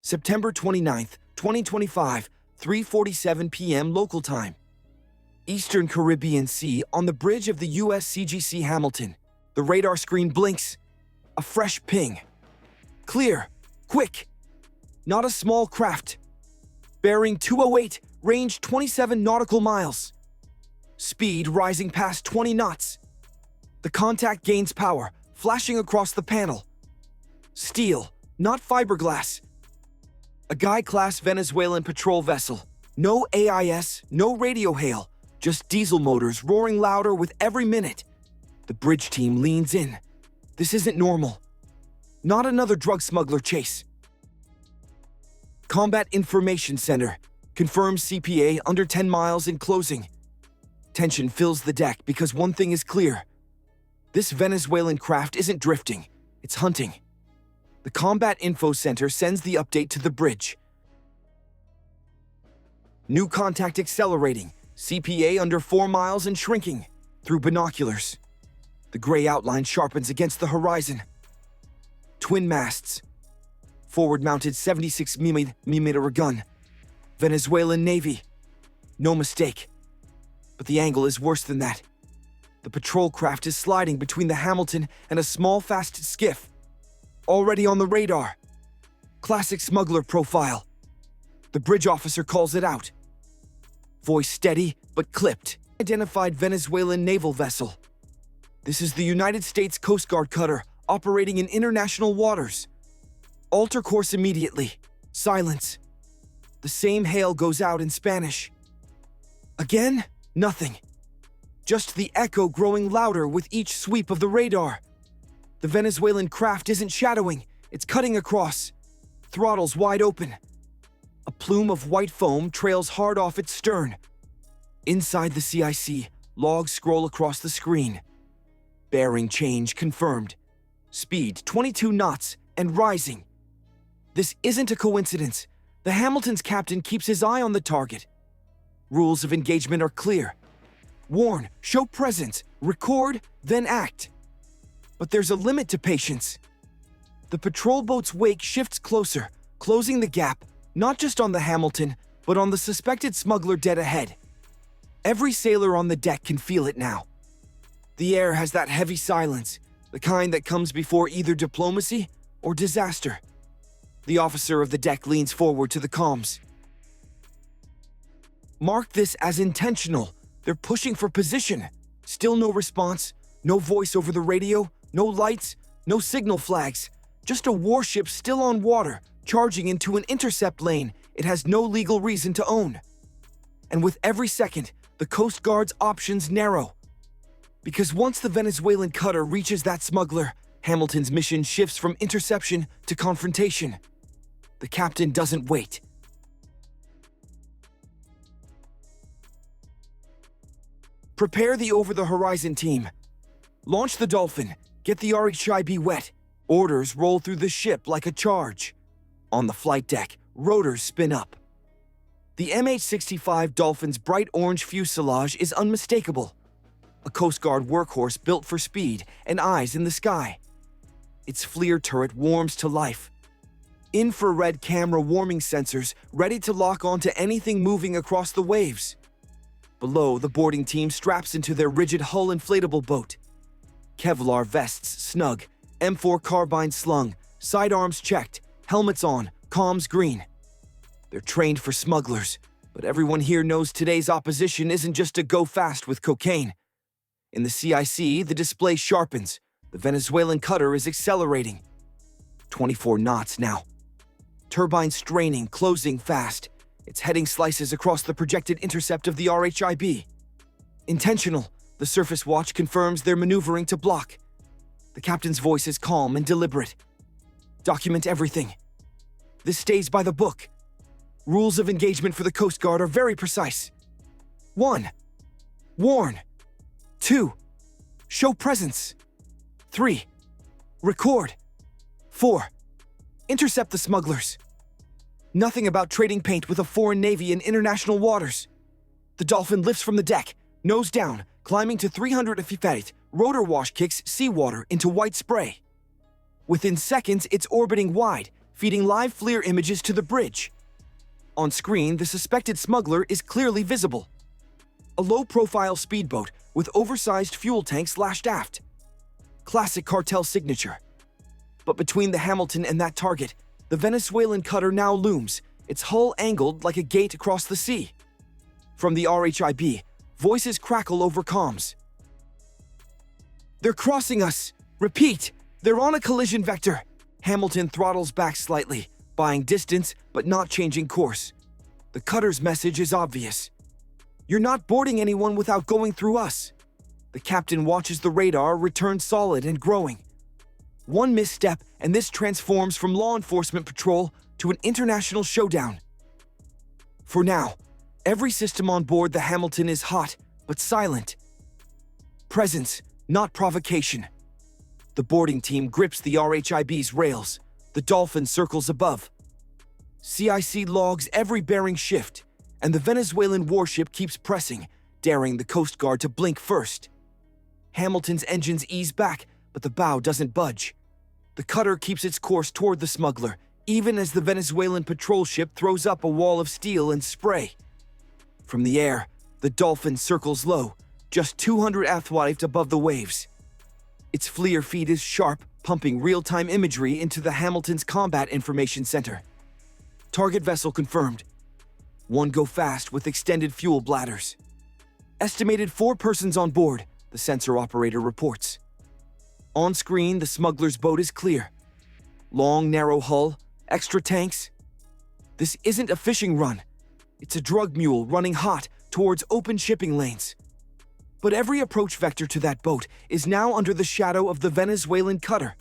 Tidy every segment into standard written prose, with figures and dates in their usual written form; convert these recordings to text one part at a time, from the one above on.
September 29th, 2025, 3:47 p.m. local time. Eastern Caribbean Sea on the bridge of the U.S. CGC Hamilton. The radar screen blinks. A fresh ping. Clear. Quick. Not a small craft. Bearing 208, range 27 nautical miles. Speed rising past 20 knots. The contact gains power, flashing across the panel. Steel, not fiberglass. A Guy-class Venezuelan patrol vessel. No AIS, no radio hail, just diesel motors roaring louder with every minute. The bridge team leans in. This isn't normal. Not another drug smuggler chase. Combat Information Center. Confirms CPA under 10 miles in closing. Tension fills the deck because one thing is clear. This Venezuelan craft isn't drifting, it's hunting. The Combat Info Center sends the update to the bridge. New contact accelerating, CPA under 4 miles and shrinking, through binoculars. The gray outline sharpens against the horizon. Twin masts. Forward-mounted 76mm gun. Venezuelan Navy. No mistake. But the angle is worse than that. The patrol craft is sliding between the Hamilton and a small fast skiff. Already on the radar. Classic smuggler profile. The bridge officer calls it out. Voice steady but clipped. Identified Venezuelan naval vessel. This is the United States Coast Guard cutter operating in international waters. Alter course immediately. Silence. The same hail goes out in Spanish. Again, nothing. Just the echo growing louder with each sweep of the radar. The Venezuelan craft isn't shadowing, it's cutting across. Throttles wide open. A plume of white foam trails hard off its stern. Inside the CIC, logs scroll across the screen. Bearing change confirmed. Speed 22 knots and rising. This isn't a coincidence. The Hamilton's captain keeps his eye on the target. Rules of engagement are clear. Warn, show presence, record, then act. But there's a limit to patience. The patrol boat's wake shifts closer, closing the gap, not just on the Hamilton, but on the suspected smuggler dead ahead. Every sailor on the deck can feel it now. The air has that heavy silence, the kind that comes before either diplomacy or disaster. The officer of the deck leans forward to the comms. Mark this as intentional. They're pushing for position. Still no response, no voice over the radio, no lights, no signal flags. Just a warship still on water, charging into an intercept lane it has no legal reason to own. And with every second, the Coast Guard's options narrow. Because once the Venezuelan cutter reaches that smuggler, Hamilton's mission shifts from interception to confrontation. The captain doesn't wait. Prepare the over-the-horizon team. Launch the Dolphin. Get the RHIB wet. Orders roll through the ship like a charge. On the flight deck, rotors spin up. The MH-65 Dolphin's bright orange fuselage is unmistakable. A Coast Guard workhorse built for speed and eyes in the sky. Its FLIR turret warms to life. Infrared camera warming sensors ready to lock onto anything moving across the waves. Below, the boarding team straps into their rigid hull inflatable boat. Kevlar vests snug, M4 carbine slung, sidearms checked, helmets on, comms green. They're trained for smugglers, but everyone here knows today's opposition isn't just to go fast with cocaine. In the CIC, the display sharpens. The Venezuelan cutter is accelerating. 24 knots now. Turbine straining, closing fast. Its heading slices across the projected intercept of the RHIB. Intentional, the surface watch confirms they're maneuvering to block. The captain's voice is calm and deliberate. Document everything. This stays by the book. Rules of engagement for the Coast Guard are very precise. 1. Warn. 2. Show presence. 3. Record. 4. Intercept the smugglers. Nothing about trading paint with a foreign navy in international waters. The Dolphin lifts from the deck, nose down, climbing to 300 feet. Rotor wash kicks seawater into white spray. Within seconds, it's orbiting wide, feeding live FLIR images to the bridge. On screen, the suspected smuggler is clearly visible. A low-profile speedboat with oversized fuel tanks lashed aft. Classic cartel signature. But between the Hamilton and that target, the Venezuelan cutter now looms, its hull angled like a gate across the sea. From the RHIB, voices crackle over comms. "They're crossing us! Repeat, they're on a collision vector!" Hamilton throttles back slightly, buying distance but not changing course. The cutter's message is obvious. "You're not boarding anyone without going through us." The captain watches the radar return solid and growing. One misstep and this transforms from law enforcement patrol to an international showdown. For now, every system on board the Hamilton is hot but silent. Presence, not provocation. The boarding team grips the RHIB's rails. The Dolphin circles above. CIC logs every bearing shift, and the Venezuelan warship keeps pressing, daring the Coast Guard to blink first. Hamilton's engines ease back, but the bow doesn't budge. The cutter keeps its course toward the smuggler, even as the Venezuelan patrol ship throws up a wall of steel and spray. From the air, the Dolphin circles low, just 200 athweight above the waves. Its FLIR feed is sharp, pumping real-time imagery into the Hamilton's Combat Information Center. Target vessel confirmed. One go fast with extended fuel bladders. Estimated 4 persons on board, the sensor operator reports. On screen, the smuggler's boat is clear. Long, narrow hull, extra tanks. This isn't a fishing run. It's a drug mule running hot towards open shipping lanes. But every approach vector to that boat is now under the shadow of the Venezuelan cutter.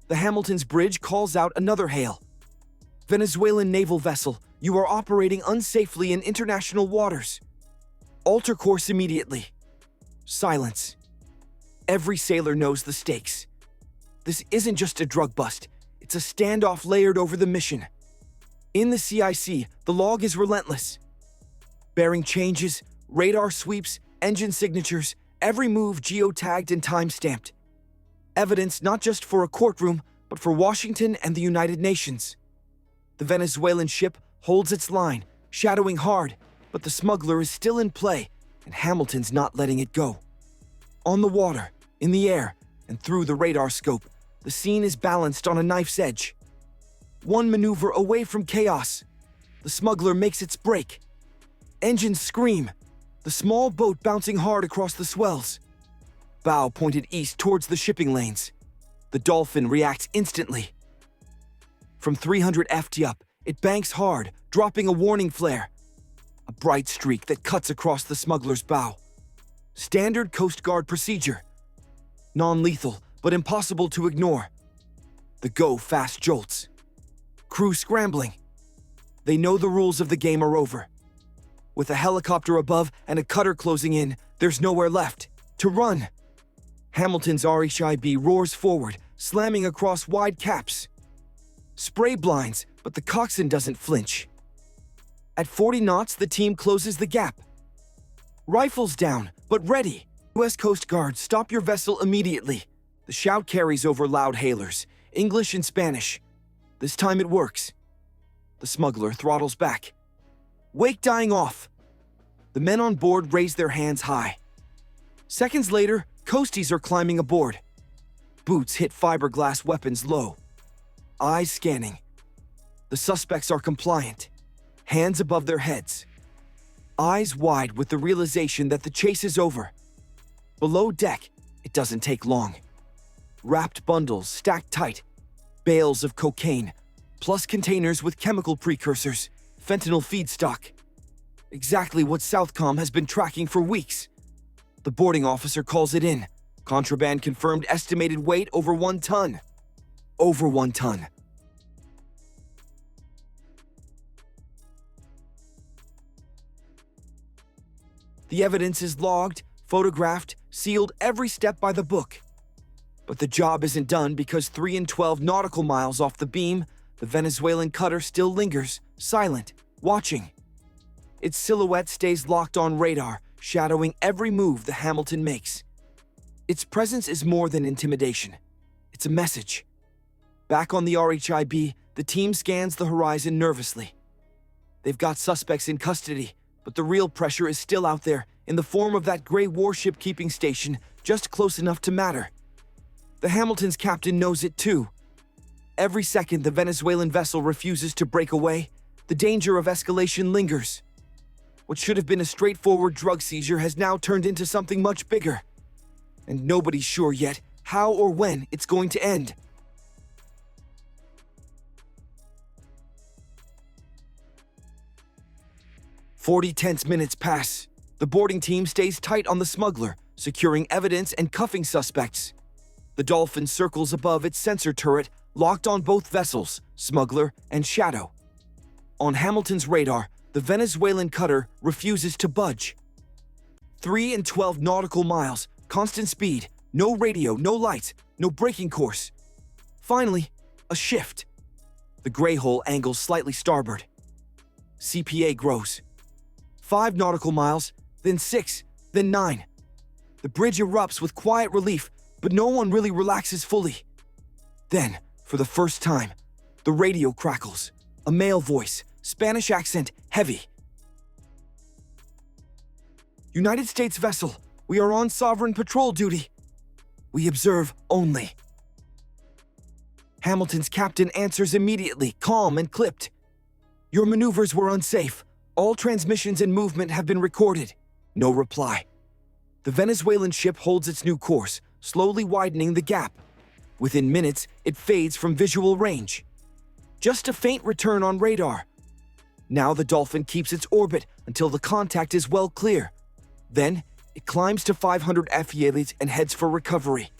The Hamilton's bridge calls out another hail. "Venezuelan naval vessel, you are operating unsafely in international waters. Alter course immediately." Silence. Every sailor knows the stakes. This isn't just a drug bust, it's a standoff layered over the mission. In the CIC, the log is relentless. Bearing changes, radar sweeps, engine signatures, every move geotagged and time-stamped. Evidence not just for a courtroom, but for Washington and the United Nations. The Venezuelan ship holds its line, shadowing hard, but the smuggler is still in play, and Hamilton's not letting it go. On the water, in the air, and through the radar scope, the scene is balanced on a knife's edge. One maneuver away from chaos, the smuggler makes its break. Engines scream, the small boat bouncing hard across the swells. Bow pointed east towards the shipping lanes. The Dolphin reacts instantly. From 300 ft up, it banks hard, dropping a warning flare. A bright streak that cuts across the smuggler's bow. Standard Coast Guard procedure. Non-lethal, but impossible to ignore. The go-fast jolts. Crew scrambling. They know the rules of the game are over. With a helicopter above and a cutter closing in, there's nowhere left to run. Hamilton's RHIB roars forward, slamming across wide caps. Spray blinds, but the coxswain doesn't flinch. At 40 knots, the team closes the gap. Rifles down, but ready. U.S. Coast Guard, stop your vessel immediately. The shout carries over loud hailers, English and Spanish. This time it works. The smuggler throttles back. Wake dying off. The men on board raise their hands high. Seconds later, coasties are climbing aboard. Boots hit fiberglass weapons low. Eyes scanning. The suspects are compliant. Hands above their heads. Eyes wide with the realization that the chase is over. Below deck, it doesn't take long. Wrapped bundles stacked tight. Bales of cocaine, plus containers with chemical precursors. Fentanyl feedstock. Exactly what Southcom has been tracking for weeks. The boarding officer calls it in. Contraband confirmed, estimated weight over 1 ton. Over 1 ton. The evidence is logged, photographed, sealed every step by the book. But the job isn't done because 3 and 12 nautical miles off the beam, the Venezuelan cutter still lingers, silent, watching. Its silhouette stays locked on radar, shadowing every move the Hamilton makes. Its presence is more than intimidation. It's a message. Back on the RHIB, the team scans the horizon nervously. They've got suspects in custody, but the real pressure is still out there in the form of that gray warship keeping station just close enough to matter. The Hamilton's captain knows it too. Every second the Venezuelan vessel refuses to break away, the danger of escalation lingers. What should have been a straightforward drug seizure has now turned into something much bigger. And nobody's sure yet how or when it's going to end. "40 tense minutes pass. The boarding team stays tight on the smuggler, securing evidence and cuffing suspects. The Dolphin circles above its sensor turret, locked on both vessels, Smuggler and Shadow. On Hamilton's radar, the Venezuelan cutter refuses to budge. 3 and 12 nautical miles, constant speed, no radio, no lights, no braking course. Finally, a shift. The gray hole angles slightly starboard. CPA grows. 5 nautical miles, then 6, then 9. The bridge erupts with quiet relief, but no one really relaxes fully. Then, for the first time, the radio crackles. A male voice, Spanish accent, heavy. "United States vessel, we are on sovereign patrol duty. We observe only." Hamilton's captain answers immediately, calm and clipped. "Your maneuvers were unsafe. All transmissions and movement have been recorded." No reply. The Venezuelan ship holds its new course, slowly widening the gap. Within minutes, it fades from visual range. Just a faint return on radar. Now the Dolphin keeps its orbit until the contact is well clear. Then, it climbs to 500 FELs and heads for recovery.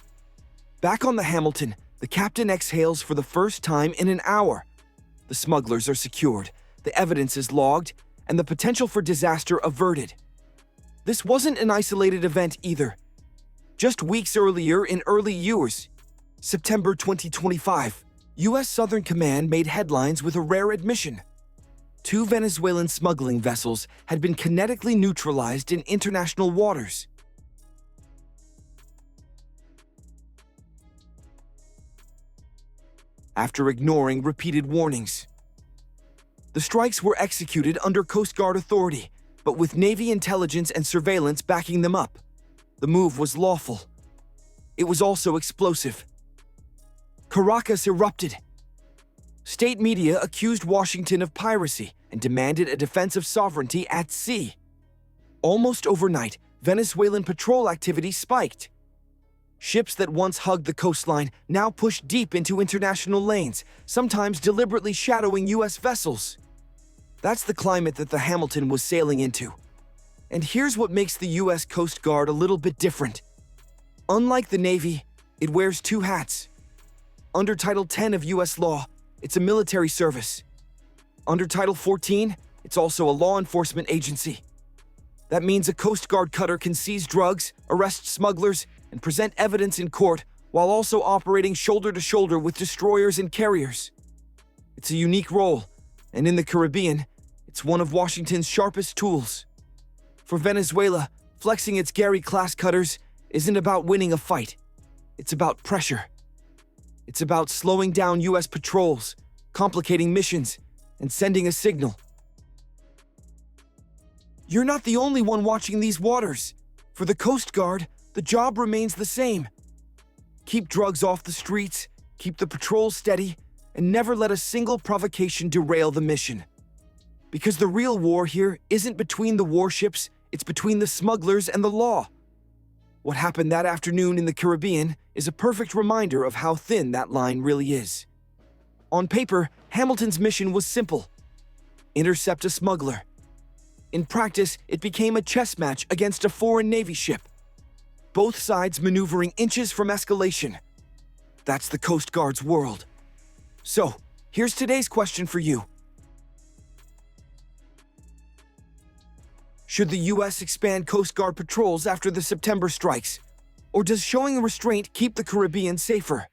Back on the Hamilton, the captain exhales for the first time in an hour. The smugglers are secured, the evidence is logged, and the potential for disaster averted. This wasn't an isolated event either. Just weeks earlier in early years, September 2025, U.S. Southern Command made headlines with a rare admission. 2 Venezuelan smuggling vessels had been kinetically neutralized in international waters. After ignoring repeated warnings. The strikes were executed under Coast Guard authority, but with Navy intelligence and surveillance backing them up. The move was lawful. It was also explosive. Caracas erupted. State media accused Washington of piracy and demanded a defense of sovereignty at sea. Almost overnight, Venezuelan patrol activity spiked. Ships that once hugged the coastline now pushed deep into international lanes, sometimes deliberately shadowing U.S. vessels. That's the climate that the Hamilton was sailing into. And here's what makes the U.S. Coast Guard a little bit different. Unlike the Navy, it wears 2 hats. Under Title 10 of U.S. law, it's a military service. Under Title 14, it's also a law enforcement agency. That means a Coast Guard cutter can seize drugs, arrest smugglers, and present evidence in court while also operating shoulder to shoulder with destroyers and carriers. It's a unique role, and in the Caribbean, it's one of Washington's sharpest tools. For Venezuela, flexing its Gary-class cutters isn't about winning a fight. It's about pressure. It's about slowing down U.S. patrols, complicating missions, and sending a signal. You're not the only one watching these waters. For the Coast Guard, the job remains the same. Keep drugs off the streets, keep the patrol steady, and never let a single provocation derail the mission. Because the real war here isn't between the warships, it's between the smugglers and the law. What happened that afternoon in the Caribbean is a perfect reminder of how thin that line really is. On paper, Hamilton's mission was simple: intercept a smuggler. In practice, it became a chess match against a foreign Navy ship. Both sides maneuvering inches from escalation. That's the Coast Guard's world. So, here's today's question for you. Should the U.S. expand Coast Guard patrols after the September strikes? Or does showing restraint keep the Caribbean safer?